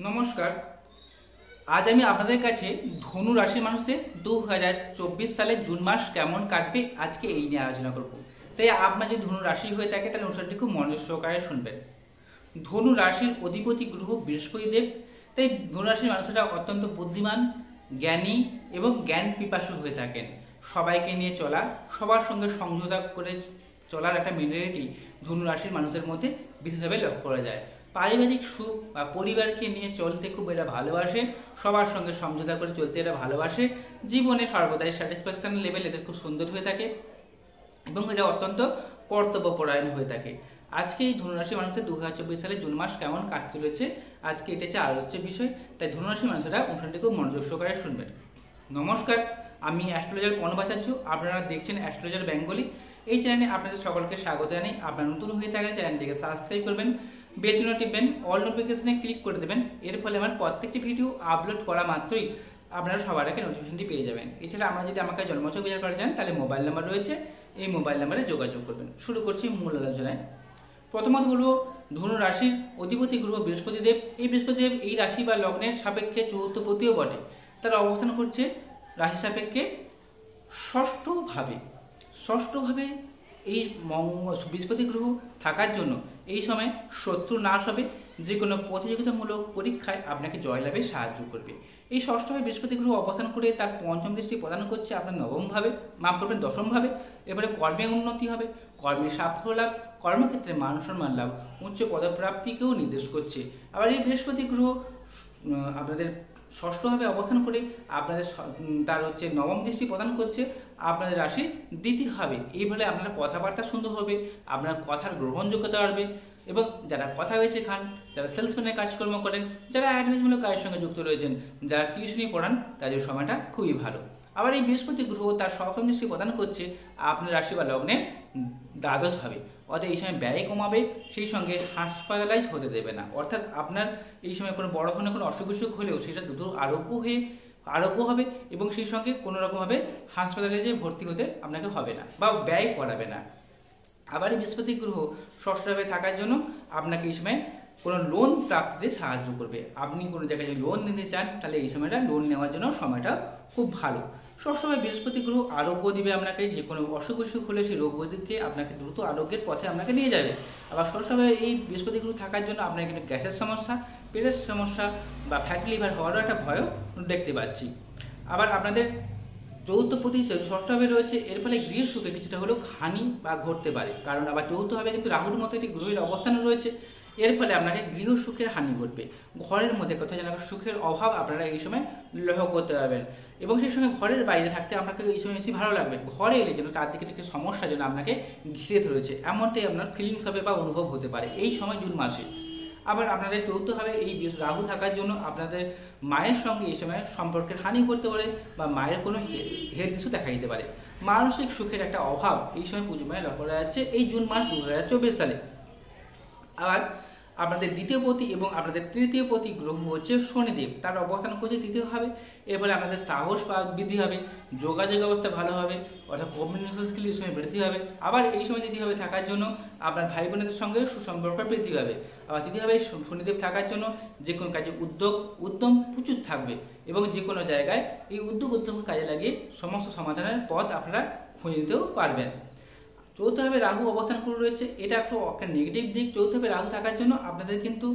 নমস্কার। আজ আমি আপনাদের কাছে ধনু রাশির মানুষদের 2024 সালের জুন মাস কেমন কাটবে আজকে এই নিয়ে আলোচনা করব। তাই আপনার যদি ধনু রাশি হয়ে থাকে তাহলে অনুষ্ঠানটি খুব মনোযোগ সহকারে শুনবেন। ধনু রাশির অধিপতি গ্রহ বৃহস্পতি দেব। তাই ধনু রাশির মানুষেরা অত্যন্ত বুদ্ধিমান, জ্ঞানী এবং জ্ঞান পিপাসু হয়ে থাকেন। সবাইকে নিয়ে চলা, সবার সঙ্গে সমঝোতা করে চলার একটা মেন্টালিটি ধনু রাশির মানুষদের মধ্যে বিশেষভাবে লক্ষ্য করা যায়। পারিবারিক সুখ বা পরিবারকে নিয়ে চলতে খুব এরা ভালোবাসে, সবার সঙ্গে সমঝোতা করে চলতে এরা ভালোবাসে। জীবনে সর্বদাই স্যাটিসফ্যাকশন লেভেল এদের খুব সুন্দর হয়ে থাকে এবং এরা অত্যন্ত কর্তব্যপরায়ণ হয়ে থাকে। আজকে এই ধনুরাশি মানুষদের 2024 সালে জুন মাস কেমন কাটতে চলেছে আজকে এটা হচ্ছে আলোচ্য বিষয়। তাই ধনুরাশি মানুষেরা অনুষ্ঠানটি খুব মনোযোগ সহকারে শুনবেন। নমস্কার, আমি অ্যাস্ট্রোলজার পর্ণবাচার্য। আপনারা দেখছেন অ্যাস্ট্রোলজার বেঙ্গলি। এই চ্যানেলে আপনাদের সকলকে স্বাগত জানাই। আপনারা নতুন হয়ে থাকলে চ্যানেলটিকে সাবস্ক্রাইব করবেন, বেল চিহ্ন টিপবেন, অল নোটিফিকেশনে ক্লিক করে দেবেন। এর ফলে আমার প্রত্যেকটি ভিডিও আপলোড করা মাত্রই আপনারা সবার আগে নোটিফিকেশনটি পেয়ে যাবেন। এছাড়া আপনারা যদি আমাকে জন্মছক বিচার করতে চান তাহলে মোবাইল নাম্বার রয়েছে, এই মোবাইল নাম্বারে যোগাযোগ করবেন। শুরু করছি মূল আলোচনায়। প্রথমত বলবো, ধনু রাশির অধিপতি গ্রহ বৃহস্পতি দেব। এই বৃহস্পতি দেব এই রাশি বা লগ্নের সাপেক্ষে চতুর্থ পতিও বটে। তারা অবস্থান করছে রাশি সাপেক্ষে ষষ্ঠভাবে। এই বৃহস্পতি গ্রহ থাকার জন্য এই সময় শত্রু নাশ হবে, যে কোনো প্রতিযোগিতামূলক পরীক্ষায় আপনাকে জয়লাভে সাহায্য করবে। এই ষষ্ঠভাবে বৃহস্পতি গ্রহ অবস্থান করে তার পঞ্চম দৃষ্টি প্রদান করছে আপনার দশমভাবে। এবারে কর্মে উন্নতি হবে, কর্মে সাফল্য লাভ, কর্মক্ষেত্রে মান সম্মান লাভ, উচ্চ পদপ্রাপ্তিকেও নির্দেশ করছে। আবার এই বৃহস্পতি গ্রহ আপনাদের ষষ্ঠভাবে অবস্থান করে আপনাদের তার নবম দৃষ্টি প্রদান করছে আপনাদের রাশি দ্বিতীয়ভাবে। এইভাবে আপনার কথাবার্তা সুন্দর হবে, আপনার কথার গ্রহণযোগ্যতা বাড়বে এবং যারা কথা বেছে খান, যারা সেলসম্যানের কাজকর্ম করেন, যারা অ্যাডভাইজমূলক কাজের সঙ্গে যুক্ত রয়েছেন, যারা টিউশনি পড়ান, তাদের সময়টা খুবই ভালো। আবার এই বৃহস্পতি গ্রহ তার সপ্তম দৃষ্টি প্রদান করছে আপনার রাশি বা লগ্নে দ্বাদশভাবে। অর্থাৎ এই সময় ব্যয় কমাবে, সেই সঙ্গে হাসপাতালাইজ হতে দেবে না। অর্থাৎ আপনার এই সময় কোনো বড় ধরনের কোনো অসুখ বিসুখ হলেও সেটা দ্রুত আরোগ্য হবে এবং সেই সঙ্গে কোনো রকমভাবে হাসপাতালে যে ভর্তি হতে আপনাকে হবে না বা ব্যয় করাবে না। আবার এই বৃহস্পতি গ্রহ ষষ্ঠভাবে থাকার জন্য আপনাকে এই সময় কোনো লোন প্রাপ্তিতে সাহায্য করবে। আপনি কোনো জায়গায় যদি লোন নিতে চান তাহলে এই সময়টা লোন নেওয়ার জন্য সময়টা খুব ভালো। সবসময় বৃহস্পতি গ্রহ আরোগ্য দিবে আপনাকে, যে কোনো অসুখ বিসুখ হলে সেই রোগ ব্যাধিকে আপনাকে দ্রুত আরোগ্যের পথে আপনাকে নিয়ে যাবে। আবার সবসময় এই বৃহস্পতি গ্রহ থাকার জন্য আপনার কিন্তু গ্যাসের সমস্যা, পেটের সমস্যা বা ফ্যাটি লিভার হওয়ারও একটা ভয়ও দেখতে পাচ্ছি। আবার আপনাদের চৌথপতি ষষ্ঠভাবে রয়েছে, এর ফলে গৃহ সুখে কিছুটা হলেও হানি বা ঘটতে পারে। কারণ আবার চৌথভাবে কিন্তু রাহুর মতো একটি গ্রহের অবস্থান রয়েছে, এর ফলে আপনাকে গৃহ সুখের হানি ঘটবে। ঘরের মধ্যে কোথাও যেন সুখের অভাব আপনারা এই সময় লক্ষ্য করতে পারবেন এবং সেই সঙ্গে ঘরের বাইরে থাকতে আপনাকে এই সময় বেশি ভালো লাগবে। ঘরে এলে যেন চারদিকে থেকে সমস্যা যেন আপনাকে ঘিরে ধরেছে এমনটাই আপনার ফিলিংস হবে বা অনুভব হতে পারে এই সময় জুন মাসে। আবার আপনাদের চৌথভাবে এই রাহু থাকার জন্য আপনাদের মায়ের সঙ্গে এই সময় সম্পর্কের হানি করতে পারে বা মায়ের কোনো হেলথ ইস্যু দেখা দিতে পারে। মানসিক সুখের একটা অভাব এই সময় পুজোময় লক্ষ্য করা যাচ্ছে এই জুন মাস 2024 সালে। আবার আপনাদের দ্বিতীয় পতি এবং আপনাদের তৃতীয় পতি গ্রহ হচ্ছে শনিদেব, তার অবস্থান করছে তৃতীয়ভাবে। এর ফলে আপনাদের সাহস বৃদ্ধি হবে, যোগাযোগ অবস্থা ভালো হবে, অর্থাৎ কমিউনিকেশন স্কিল এই সময় বৃদ্ধি হবে। আবার এই সময় তৃতীয়ভাবে থাকার জন্য আপনার ভাই বোনদের সঙ্গে সুসম্পর্ক বৃদ্ধি হবে। আবার তৃতীয়ভাবে শনিদেব থাকার জন্য যে কোনো কাজে উদ্যম প্রচুর থাকবে এবং যে কোনো জায়গায় এই উদ্যমকে কাজে লাগিয়ে সমস্ত সমাধানের পথ আপনারা খুঁজে নিতেও পারবেন। চৌথভাবে রাহু অবস্থান করে রয়েছে, এটা একটা নেগেটিভ দিক। চৌথভাবে রাহু থাকার জন্য আপনাদের কিন্তু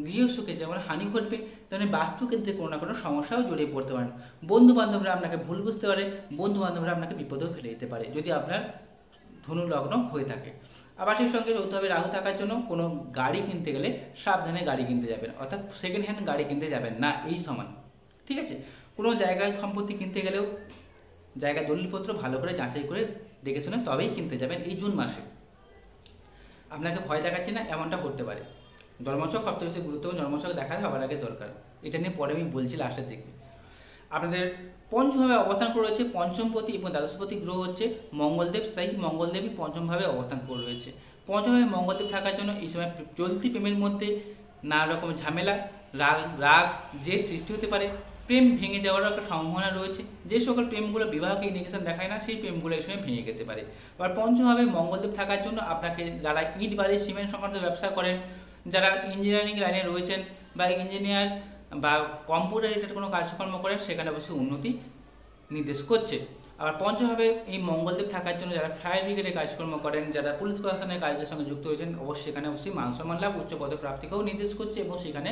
গৃহ সুখে যেমন হানি ঘটবে তেমনি বাস্তুক্ষেত্রে কোনো না কোনো সমস্যাও জড়িয়ে পড়তে পারেন। বন্ধু বান্ধবরা আপনাকে ভুল বুঝতে পারে, বন্ধু বান্ধবরা আপনাকে বিপদেও ফেলে দিতে পারে যদি আপনার ধনু লগ্ন হয়ে থাকে। আবার সেই সঙ্গে চৌথভাবে রাহু থাকার জন্য কোনো গাড়ি কিনতে গেলে সাবধানে গাড়ি কিনতে যাবেন, অর্থাৎ সেকেন্ড হ্যান্ড গাড়ি কিনতে যাবেন না এই সময়। ঠিক আছে, কোনো জায়গায় সম্পত্তি কিনতে গেলেও জায়গা দলিলপত্র ভালো করে যাচাই করে দেখে শুনে তবেই কিনতে যাবেন এই জুন মাসে। আপনাকে ভয় দেখাচ্ছে না এমনটা করতে পারে। জন্মছক সবথেকে বেশি গুরুত্বপূর্ণ, জন্মছক দেখা সবার আগে দরকার। এটা নিয়ে পরে আমি বলছি লাস্টের দিকে। আপনাদের পঞ্চমভাবে অবস্থান করে রয়েছে পঞ্চমপতি এবং দ্বাদশপতি গ্রহ হচ্ছে মঙ্গলদেব। সেই মঙ্গলদেবই পঞ্চমভাবে অবস্থান করে রয়েছে। পঞ্চমভাবে মঙ্গলদেব থাকার জন্য এই সময় চলতি প্রেমের মধ্যে নানা রকম ঝামেলা, রাগ যে সৃষ্টি হতে পারে, প্রেম ভেঙে যাওয়ার একটা সম্ভাবনা রয়েছে। যে সকল প্রেমগুলো বিবাহকে ইন্ডিকেশন দেখায় না সেই প্রেমগুলো এই সময় ভেঙে যেতে পারে। আবার পঞ্চমভাবে মঙ্গলদেব থাকার জন্য আপনাকে যারা ইট বালি সিমেন্ট সংক্রান্ত ব্যবসা করেন, যারা ইঞ্জিনিয়ারিং লাইনে রয়েছেন বা ইঞ্জিনিয়ার বা কম্পিউটার রিলেটেড কোনো কাজকর্ম করেন সেখানে অবশ্যই উন্নতি নির্দেশ করছে। আবার পঞ্চমভাবে এই মঙ্গলদেব থাকার জন্য যারা ফায়ার ব্রিগেডে কাজকর্ম করেন, যারা পুলিশ প্রশাসনের কাজের সঙ্গে যুক্ত হয়েছেন, অবশ্যই সেখানে অবশ্যই মান সম্মান লাভ, উচ্চ পদপ্রাপ্তিকেও নির্দেশ করছে এবং সেখানে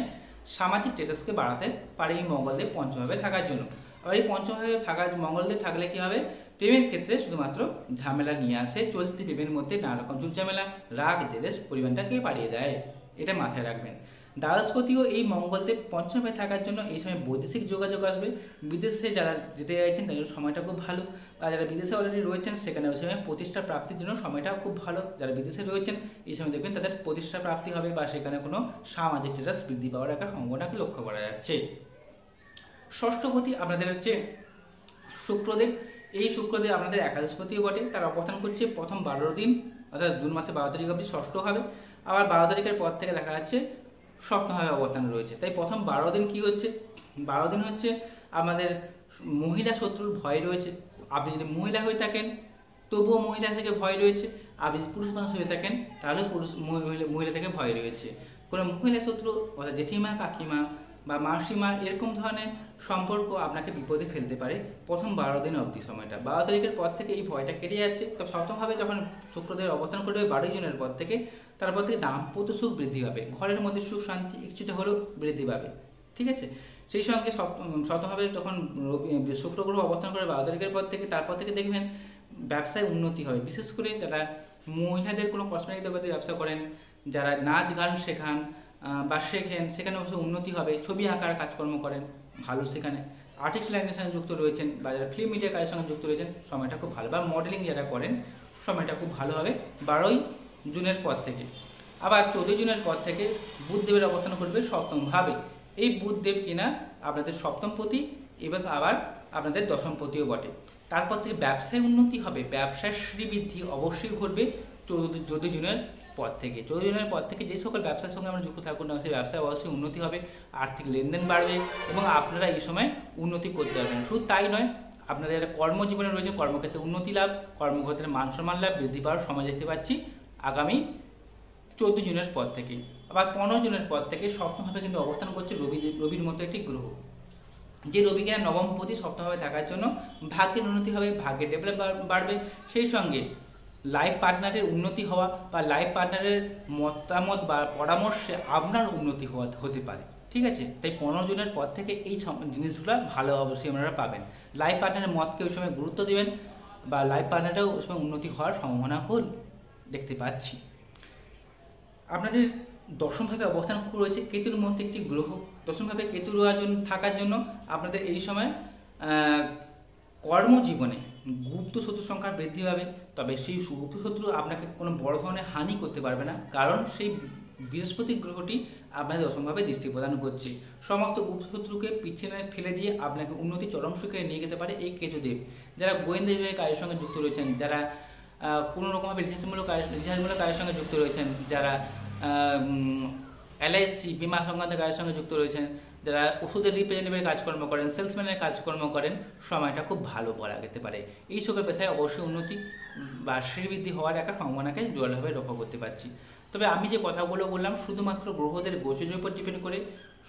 সামাজিক স্ট্যাটাসকে বাড়াতে পারে এই মঙ্গলদেব পঞ্চমভাবে থাকার জন্য। আবার এই পঞ্চমভাবে থাকা মঙ্গলদেব থাকলে কি হবে, প্রেমের ক্ষেত্রে শুধুমাত্র ঝামেলা নিয়ে আসে, চলতি প্রেমের মধ্যে নানা রকম ঝামেলা, রাগ জেদের পরিমাণটাকে বাড়িয়ে দেয়, এটা মাথায় রাখবেন। দ্বাদশপতিও এই মঙ্গলদেব পঞ্চমে থাকার জন্য এই সময় বৈদেশিক যোগাযোগ আসবে। বিদেশে যারা যেতে চাইছেন তাদের সময়টা খুব ভালো, আর যারা বিদেশে অলরেডি রয়েছেন সেখানে ওই সময় প্রতিষ্ঠা প্রাপ্তির জন্য সময়টাও খুব ভালো। যারা বিদেশে রয়েছেন এই সময় দেখবেন তাদের প্রতিষ্ঠা প্রাপ্তি হবে বা সেখানে কোনো সামাজিক স্ট্যাটাস বৃদ্ধি পাওয়ার একটা সম্ভাবনাকে লক্ষ্য করা যাচ্ছে। ষষ্ঠপতি আপনাদের হচ্ছে শুক্রদেব। এই শুক্রদেব আপনাদের একাদশপতিও বটে, তার অবস্থান করছে প্রথম 12 দিন অর্থাৎ জুন মাসে 12 তারিখ অবধি ষষ্ঠ হবে। আবার 12 তারিখের পর থেকে দেখা যাচ্ছে সপ্তমভাবে অবস্থান রয়েছে। তাই প্রথম 12 দিন কি হচ্ছে, 12 দিন হচ্ছে আমাদের মহিলা শত্রুর ভয় রয়েছে। আপনি যদি মহিলা হয়ে থাকেন তবুও মহিলা থেকে ভয় রয়েছে, আপনি যদি পুরুষ মানুষ হয়ে থাকেন তাহলেও মহিলা থেকে ভয় রয়েছে। কোনো মহিলা শত্রু অর্থাৎ জেঠিমা, কাকিমা বা মাসিমা এরকম ধরনের সম্পর্ক আপনাকে বিপদে ফেলতে পারে প্রথম 12 দিন অবধি সময়টা। 12 তারিখের পর থেকে এই ভয়টা কেটে যাচ্ছে। তো সপ্তমভাবে যখন শুক্রদেব অবস্থান করবে 12 জুনের পর থেকে, তারপর থেকে দাম্পত্য সুখ বৃদ্ধি পাবে, ঘরের মধ্যে সুখ শান্তি কিছুটা হলেও বৃদ্ধি পাবে, ঠিক আছে। সেই সঙ্গে সপ্তমভাবে যখন শুক্র গ্রহ অবস্থান করে 12 তারিখের পর থেকে, তারপর থেকে দেখবেন ব্যবসায় উন্নতি হবে। বিশেষ করে যারা মহিলাদের কোনো কসমেটিক দ্রব্যের ব্যবসা করেন, যারা নাচ গান শেখান বা শেখেন সেখানে অবশ্যই উন্নতি হবে। ছবি আঁকার কাজকর্ম করেন ভালো, সেখানে আর্টিস্ট লাইনের সঙ্গে যুক্ত রয়েছেন বা যারা ফিল্ম মিডিয়া কাজের সঙ্গে যুক্ত রয়েছেন সময়টা খুব ভালো, বা মডেলিং যারা করেন সময়টা খুব ভালো হবে 12 জুনের পর থেকে। আবার 14 জুনের পর থেকে বুধদেবের অবস্থান করবে সপ্তমভাবে। এই বুধদেব কিনা আপনাদের সপ্তমপতি এবং আবার আপনাদের দশমপতিও বটে। তারপর থেকে ব্যবসায় উন্নতি হবে, ব্যবসায় শ্রীবৃদ্ধি অবশ্যই ঘটবে 14 জুনের পর থেকে। 14 জুনের পর থেকে যে সকল ব্যবসার সঙ্গে আমরা যুক্ত থাকুন না সেই ব্যবসায় অবশ্যই উন্নতি হবে, আর্থিক লেনদেন বাড়বে এবং আপনারা এই সময় উন্নতি করতে পারবেন। শুধু তাই নয়, আপনাদের যারা কর্মজীবনে রয়েছে কর্মক্ষেত্রে উন্নতি লাভ, কর্মক্ষেত্রে মান সম্মান লাভ বৃদ্ধি পাওয়ার সময় দেখতে পাচ্ছি আগামী 14 জুনের পর থেকে। আবার 15 জুনের পর থেকে সপ্তমভাবে কিন্তু অবস্থান করছে রবির মতো একটি গ্রহ, যে রবি কিনা নবমপতি সপ্তমভাবে থাকার জন্য ভাগ্যের উন্নতি হবে, ভাগ্যের ডেভেলপ বাড়বে। সেই সঙ্গে লাইফ পার্টনারের উন্নতি হওয়া বা লাইফ পার্টনারের মতামত বা পরামর্শে আপনার উন্নতি হতে পারে, ঠিক আছে। তাই 15 জুনের পর থেকে এই জিনিসগুলো ভালো অবশ্যই আপনারা পাবেন। লাইফ পার্টনারের মতকে ওই সময় গুরুত্ব দেবেন বা লাইফ পার্টনারেও ওই সময় উন্নতি হওয়ার সম্ভাবনা দেখতে পাচ্ছি। আপনাদের দশমভাবে অবস্থান রয়েছে কেতুর মধ্যে একটি গ্রহ। দশমভাবে কেতু থাকার জন্য আপনাদের এই সময় কর্মজীবনে গুপ্ত শত্রু সংখ্যা বৃদ্ধি পাবে। তবে সেই গুপ্ত শত্রু আপনাকে কোনো বড় ধরনের হানি করতে পারবে না, কারণ সেই বৃহস্পতি গ্রহটি আপনাদের দশমভাবে দৃষ্টি প্রদান করছে। সমস্ত গুপ্ত শত্রুকে পিছনে ফেলে দিয়ে আপনাকে উন্নতি চরম সুখে নিয়ে যেতে পারে এই কেতুদেব। যারা গোয়েন্দা বিভাগের কাজের সঙ্গে যুক্ত রয়েছেন, যারা কোনো রকমভাবে রিসার্চমূলক কাজের সঙ্গে যুক্ত রয়েছেন, যারা LIC বিমা সংক্রান্ত কাজের সঙ্গে যুক্ত রয়েছেন, যারা ওষুধের রিপ্রেজেন্টেটিভের কাজকর্ম করেন, সেলসম্যানের কাজকর্ম করেন, সময়টা খুব ভালো বলা যেতে পারে। এই সকল পেশায় অবশ্যই উন্নতি বা শ্রীবৃদ্ধি হওয়ার একটা সম্ভাবনাকে জোরালোভাবে লক্ষ্য করতে পারছি। তবে আমি যে কথাগুলো বললাম শুধুমাত্র গ্রহদের গোচরের উপর ডিপেন্ড করে।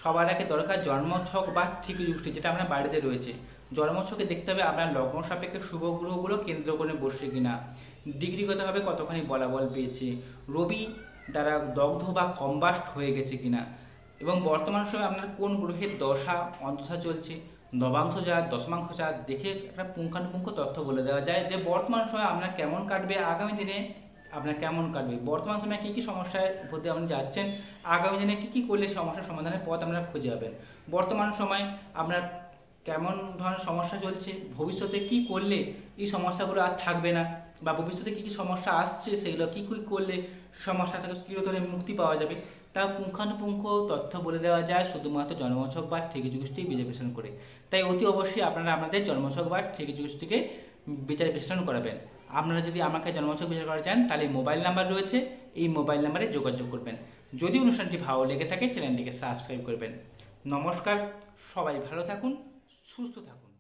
সবার আগে দরকার জন্মছক বা ঠিক যুক্তি, যেটা আমরা বাড়িতে রয়েছে। জন্মছকে দেখতে হবে আপনার লগ্ন সাপেক্ষে শুভ গ্রহগুলো কেন্দ্র করে বসছে কিনা, ডিগ্রিগতভাবে কতখানি বলাবল পেয়েছে, রবি দ্বারা দগ্ধ বা কম্বাস্ট হয়ে গেছে কিনা, এবং বর্তমান সময়ে আপনার কোন গ্রহের দশা অন্তশা চলছে, নবাংশ চার, দশমাংশ চার দেখে একটা পুঙ্খানুপুঙ্খ তথ্য বলে দেওয়া যায় যে বর্তমান সময় আপনার কেমন কাটবে, আগামী দিনে আপনার কেমন কাটবে, বর্তমান সময়ে কী কী সমস্যার উপর দিয়ে আপনি যাচ্ছেন, আগামী দিনে কী কী করলে সমস্যার সমাধানের পথ আপনারা খুঁজে পাবেন, বর্তমান সময় আপনার কেমন ধরনের সমস্যা চলছে, ভবিষ্যতে কি করলে এই সমস্যাগুলো আর থাকবে না, বা ভবিষ্যতে কী কী সমস্যা আসছে সেগুলো কী কী করলে সমস্যা থেকে কী ধরনের মুক্তি পাওয়া যাবে তা পুঙ্খানুপুঙ্খ তথ্য বলে দেওয়া যায় শুধুমাত্র জন্মছক বা ঠিকই যুগোষ্ঠী বিচার বিশ্লেষণ করে। তাই অতি অবশ্যই আপনারা আপনাদের জন্মছক বা ঠিকই যুগোষ্ঠীকে বিচার বিশ্লেষণ করাবেন। আপনারা যদি আমাকে জন্মছক বিচার করা চান তাহলে মোবাইল নাম্বার রয়েছে, এই মোবাইল নাম্বারে যোগাযোগ করবেন। যদি অনুষ্ঠানটি ভালো লেগে থাকে চ্যানেলটিকে সাবস্ক্রাইব করবেন। নমস্কার, সবাই ভালো থাকুন, সুস্থ থাকুন।